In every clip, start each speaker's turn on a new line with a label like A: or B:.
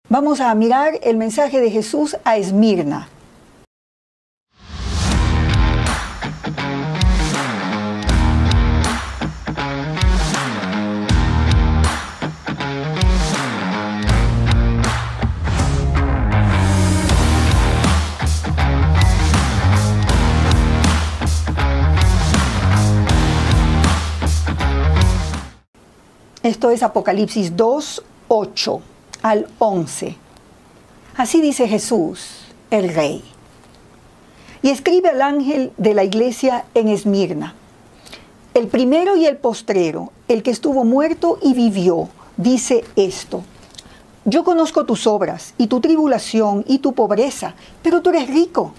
A: Vamos a mirar el mensaje de Jesús a Esmirna. Esto es Apocalipsis 2, 8 al 11. Así dice Jesús, el Rey. Y escribe al ángel de la iglesia en Esmirna: el primero y el postrero, el que estuvo muerto y vivió, dice esto: yo conozco tus obras y tu tribulación y tu pobreza, pero tú eres rico.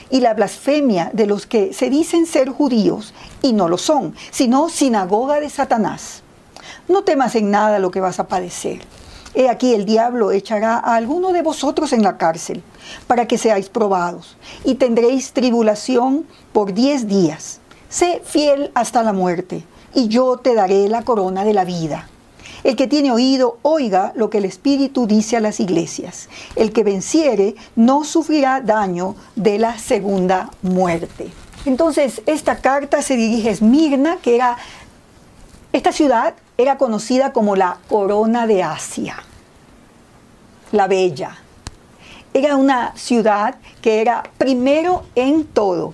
A: Y la blasfemia de los que se dicen ser judíos y no lo son, sino sinagoga de Satanás. No temas en nada lo que vas a padecer. He aquí el diablo echará a alguno de vosotros en la cárcel, para que seáis probados, y tendréis tribulación por 10 días. Sé fiel hasta la muerte, y yo te daré la corona de la vida. El que tiene oído, oiga lo que el Espíritu dice a las iglesias. El que venciere no sufrirá daño de la segunda muerte. Entonces, esta carta se dirige a Esmirna, esta ciudad era conocida como la corona de Asia, la bella. Era una ciudad que era primero en todo.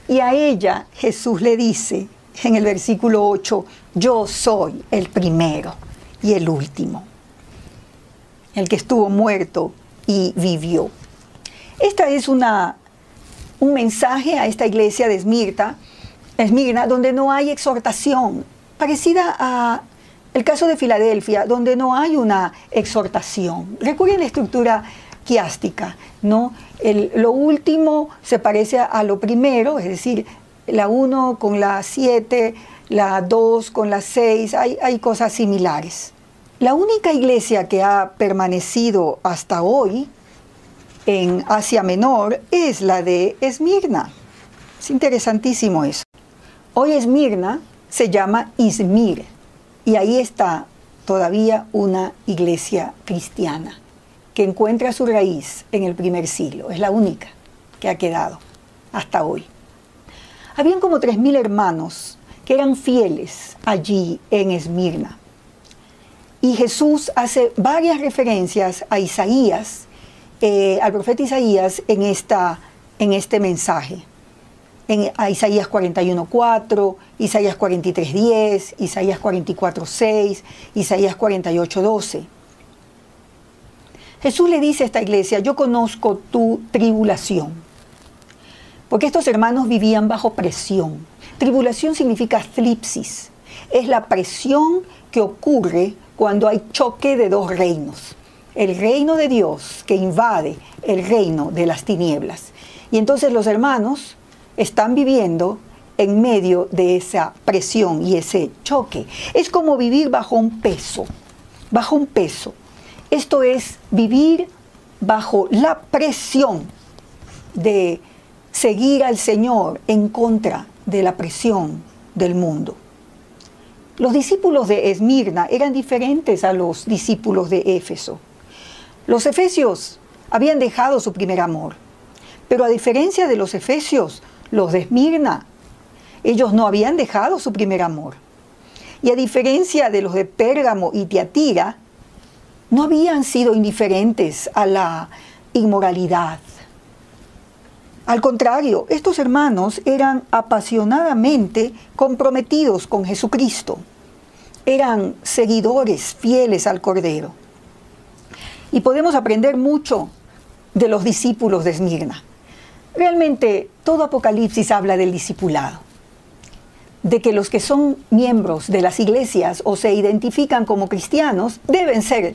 A: Y a ella Jesús le dice en el versículo 8, yo soy el primero y el último, el que estuvo muerto y vivió. Esta es un mensaje a esta iglesia de Esmirna, donde no hay exhortación, parecida al caso de Filadelfia, donde no hay una exhortación. Recuerden la estructura quiástica, ¿no? Lo último se parece a lo primero, es decir, la 1 con la 7, la 2 con la 6, hay cosas similares. La única iglesia que ha permanecido hasta hoy en Asia Menor es la de Esmirna. Es interesantísimo eso. Hoy Esmirna se llama Izmir, y ahí está todavía una iglesia cristiana que encuentra su raíz en el primer siglo. Es la única que ha quedado hasta hoy. Habían como 3.000 hermanos que eran fieles allí en Esmirna. Y Jesús hace varias referencias a Isaías, al profeta Isaías en este mensaje. A Isaías 41:4, Isaías 43:10, Isaías 44:6, Isaías 48:12. Jesús le dice a esta iglesia: yo conozco tu tribulación. Porque estos hermanos vivían bajo presión. Tribulación significa thlipsis. Es la presión que ocurre cuando hay choque de dos reinos. El reino de Dios que invade el reino de las tinieblas. Y entonces los hermanos están viviendo en medio de esa presión y ese choque. Es como vivir bajo un peso, Esto es vivir bajo la presión de seguir al Señor en contra de la presión del mundo. Los discípulos de Esmirna eran diferentes a los discípulos de Éfeso. Los efesios habían dejado su primer amor, pero a diferencia de los efesios, los de Esmirna, ellos no habían dejado su primer amor. Y a diferencia de los de Pérgamo y Tiatira, no habían sido indiferentes a la inmoralidad. Al contrario, estos hermanos eran apasionadamente comprometidos con Jesucristo. Eran seguidores fieles al Cordero. Y podemos aprender mucho de los discípulos de Esmirna. Realmente todo Apocalipsis habla del discipulado, de que los que son miembros de las iglesias o se identifican como cristianos deben ser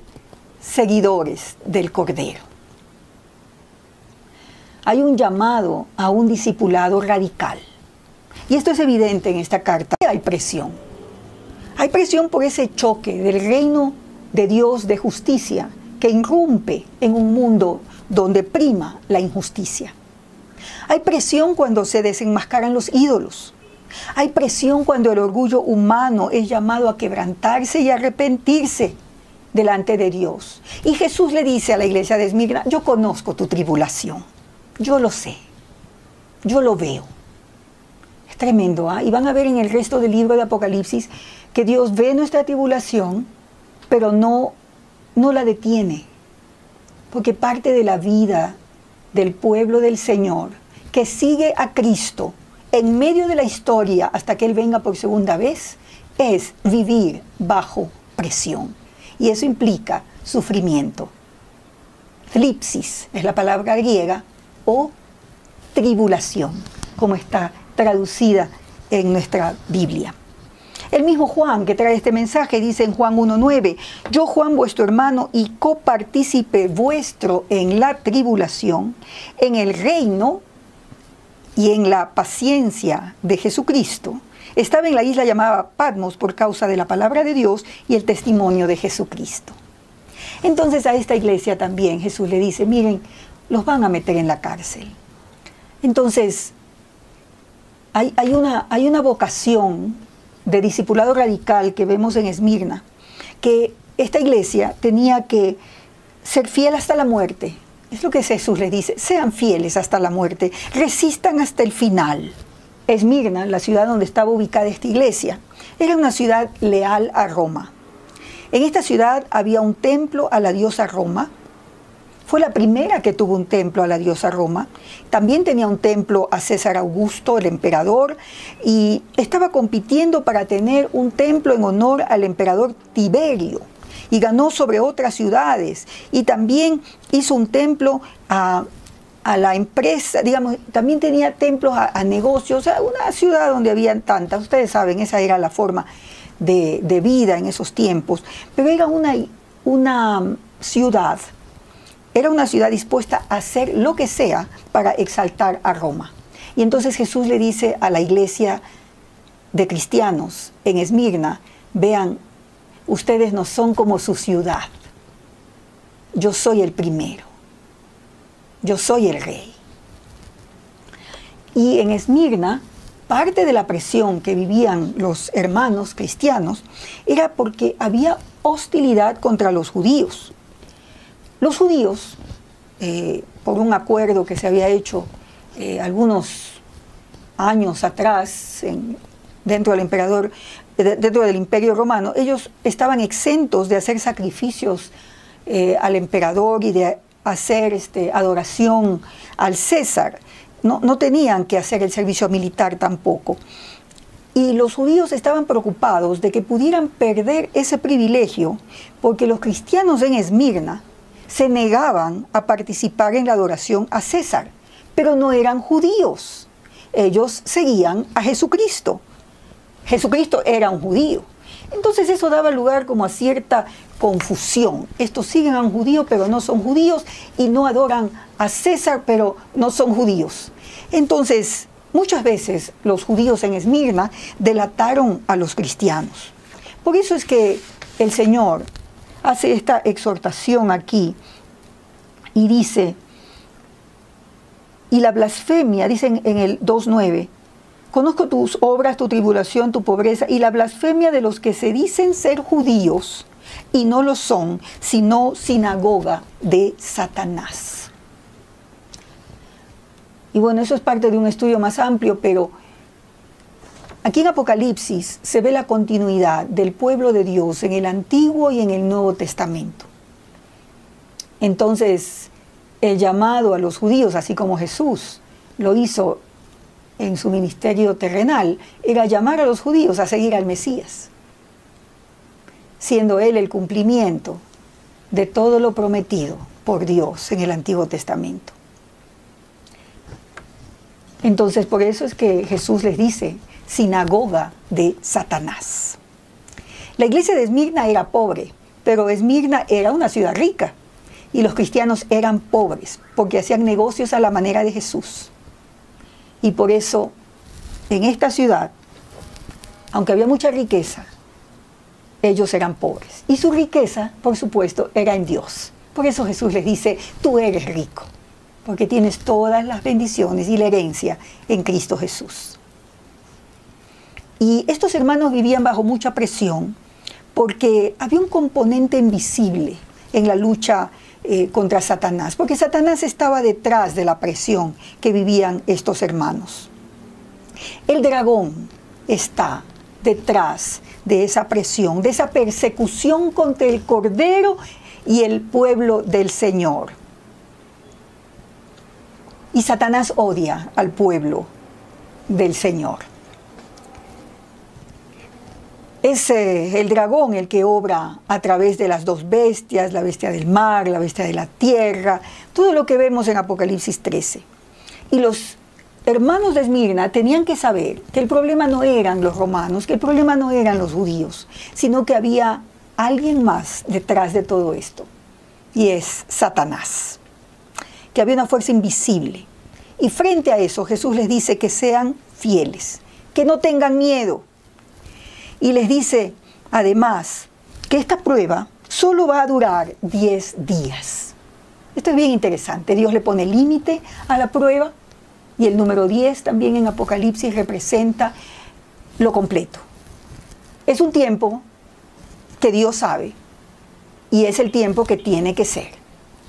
A: seguidores del Cordero. Hay un llamado a un discipulado radical. Y esto es evidente en esta carta. Hay presión. Hay presión por ese choque del reino de Dios de justicia que irrumpe en un mundo donde prima la injusticia. Hay presión cuando se desenmascaran los ídolos. Hay presión cuando el orgullo humano es llamado a quebrantarse y arrepentirse delante de Dios. Y Jesús le dice a la iglesia de Esmirna, yo conozco tu tribulación, yo lo sé, yo lo veo. Es tremendo, ¿ah? Y van a ver en el resto del libro de Apocalipsis que Dios ve nuestra tribulación, pero no la detiene, porque parte de la vida del pueblo del Señor, que sigue a Cristo en medio de la historia hasta que Él venga por segunda vez, es vivir bajo presión. Y eso implica sufrimiento. Thlipsis es la palabra griega, o tribulación, como está traducida en nuestra Biblia. El mismo Juan que trae este mensaje dice en Juan 1:9, yo Juan vuestro hermano y copartícipe vuestro en la tribulación, en el reino y en la paciencia de Jesucristo, estaba en la isla llamada Patmos por causa de la palabra de Dios y el testimonio de Jesucristo. Entonces a esta iglesia también Jesús le dice, miren, los van a meter en la cárcel. Entonces hay una vocación de discipulado radical que vemos en Esmirna, que esta iglesia tenía que ser fiel hasta la muerte. Es lo que Jesús les dice, sean fieles hasta la muerte, resistan hasta el final. Esmirna, la ciudad donde estaba ubicada esta iglesia, era una ciudad leal a Roma. En esta ciudad había un templo a la diosa Roma. Fue la primera que tuvo un templo a la diosa Roma. También tenía un templo a César Augusto, el emperador, y estaba compitiendo para tener un templo en honor al emperador Tiberio. Y ganó sobre otras ciudades. Y también hizo un templo a la empresa, digamos, también tenía templos a negocios, o sea, una ciudad donde habían tantas. Ustedes saben, esa era la forma de vida en esos tiempos. Pero era una ciudad. Era una ciudad dispuesta a hacer lo que sea para exaltar a Roma. Y entonces Jesús le dice a la iglesia de cristianos en Esmirna, vean, ustedes no son como su ciudad. Yo soy el primero. Yo soy el rey. Y en Esmirna, parte de la presión que vivían los hermanos cristianos era porque había hostilidad contra los judíos. Los judíos, por un acuerdo que se había hecho algunos años atrás dentro del Imperio Romano, ellos estaban exentos de hacer sacrificios al emperador y de hacer adoración al César. No tenían que hacer el servicio militar tampoco. Y los judíos estaban preocupados de que pudieran perder ese privilegio porque los cristianos en Esmirna se negaban a participar en la adoración a César, pero no eran judíos. Ellos seguían a Jesucristo. Jesucristo era un judío. Entonces eso daba lugar como a cierta confusión. Estos siguen a un judío, pero no son judíos, y no adoran a César, pero no son judíos. Entonces, muchas veces los judíos en Esmirna delataron a los cristianos. Por eso es que el Señor hace esta exhortación aquí y dice, y la blasfemia, dicen en el 2:9, conozco tus obras, tu tribulación, tu pobreza, y la blasfemia de los que se dicen ser judíos y no lo son, sino sinagoga de Satanás. Y bueno, eso es parte de un estudio más amplio, pero aquí en Apocalipsis se ve la continuidad del pueblo de Dios en el Antiguo y en el Nuevo Testamento. Entonces, el llamado a los judíos, así como Jesús lo hizo en su ministerio terrenal, era llamar a los judíos a seguir al Mesías, siendo Él el cumplimiento de todo lo prometido por Dios en el Antiguo Testamento. Entonces, por eso es que Jesús les dice, sinagoga de Satanás. La iglesia de Esmirna era pobre, pero Esmirna era una ciudad rica, y los cristianos eran pobres, porque hacían negocios a la manera de Jesús. Y por eso, en esta ciudad, aunque había mucha riqueza, ellos eran pobres. Y su riqueza, por supuesto, era en Dios. Por eso Jesús les dice, tú eres rico, porque tienes todas las bendiciones y la herencia en Cristo Jesús. Y estos hermanos vivían bajo mucha presión, porque había un componente invisible en la lucha contra Satanás, porque Satanás estaba detrás de la presión que vivían estos hermanos. El dragón está detrás de esa presión, de esa persecución contra el Cordero y el pueblo del Señor. Y Satanás odia al pueblo del Señor. Es el dragón el que obra a través de las dos bestias, la bestia del mar, la bestia de la tierra, todo lo que vemos en Apocalipsis 13. Y los hermanos de Esmirna tenían que saber que el problema no eran los romanos, que el problema no eran los judíos, sino que había alguien más detrás de todo esto, y es Satanás, que había una fuerza invisible. Y frente a eso Jesús les dice que sean fieles, que no tengan miedo. Y les dice, además, que esta prueba solo va a durar 10 días. Esto es bien interesante. Dios le pone límite a la prueba y el número 10 también en Apocalipsis representa lo completo. Es un tiempo que Dios sabe y es el tiempo que tiene que ser.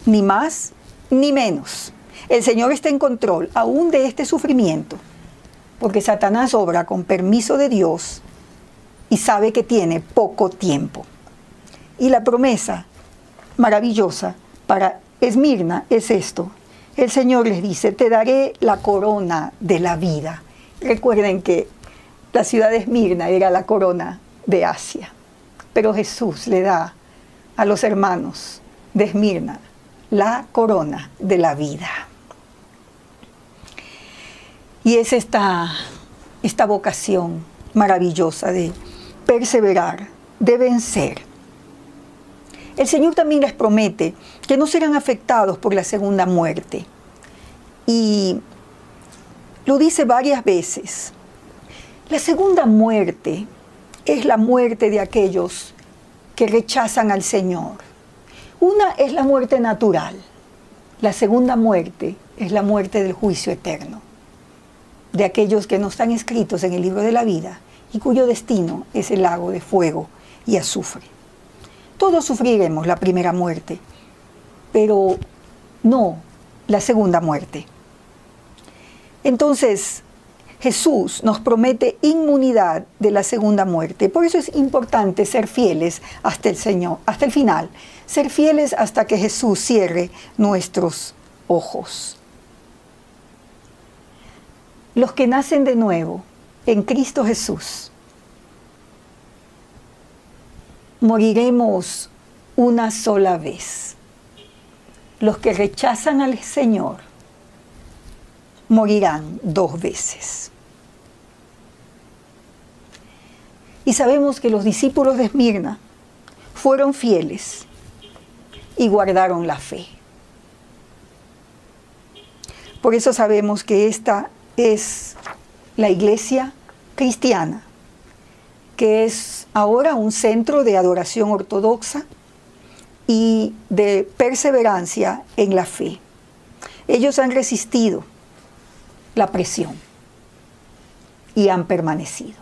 A: Ni más ni menos. El Señor está en control aún de este sufrimiento porque Satanás obra con permiso de Dios y sabe que tiene poco tiempo. Y la promesa maravillosa para Esmirna es esto. El Señor les dice, te daré la corona de la vida. Recuerden que la ciudad de Esmirna era la corona de Asia. Pero Jesús le da a los hermanos de Esmirna la corona de la vida. Y es esta vocación maravillosa de perseverar, de vencer. El Señor también les promete que no serán afectados por la segunda muerte. Y lo dice varias veces. La segunda muerte es la muerte de aquellos que rechazan al Señor. Una es la muerte natural. La segunda muerte es la muerte del juicio eterno, de aquellos que no están escritos en el libro de la vida y cuyo destino es el lago de fuego y azufre. Todos sufriremos la primera muerte, pero no la segunda muerte. Entonces, Jesús nos promete inmunidad de la segunda muerte. Por eso es importante ser fieles hasta el Señor, hasta el final. Ser fieles hasta que Jesús cierre nuestros ojos. Los que nacen de nuevo en Cristo Jesús, moriremos una sola vez. Los que rechazan al Señor morirán 2 veces. Y sabemos que los discípulos de Esmirna fueron fieles y guardaron la fe. Por eso sabemos que esta es la iglesia cristiana, que es ahora un centro de adoración ortodoxa y de perseverancia en la fe. Ellos han resistido la presión y han permanecido.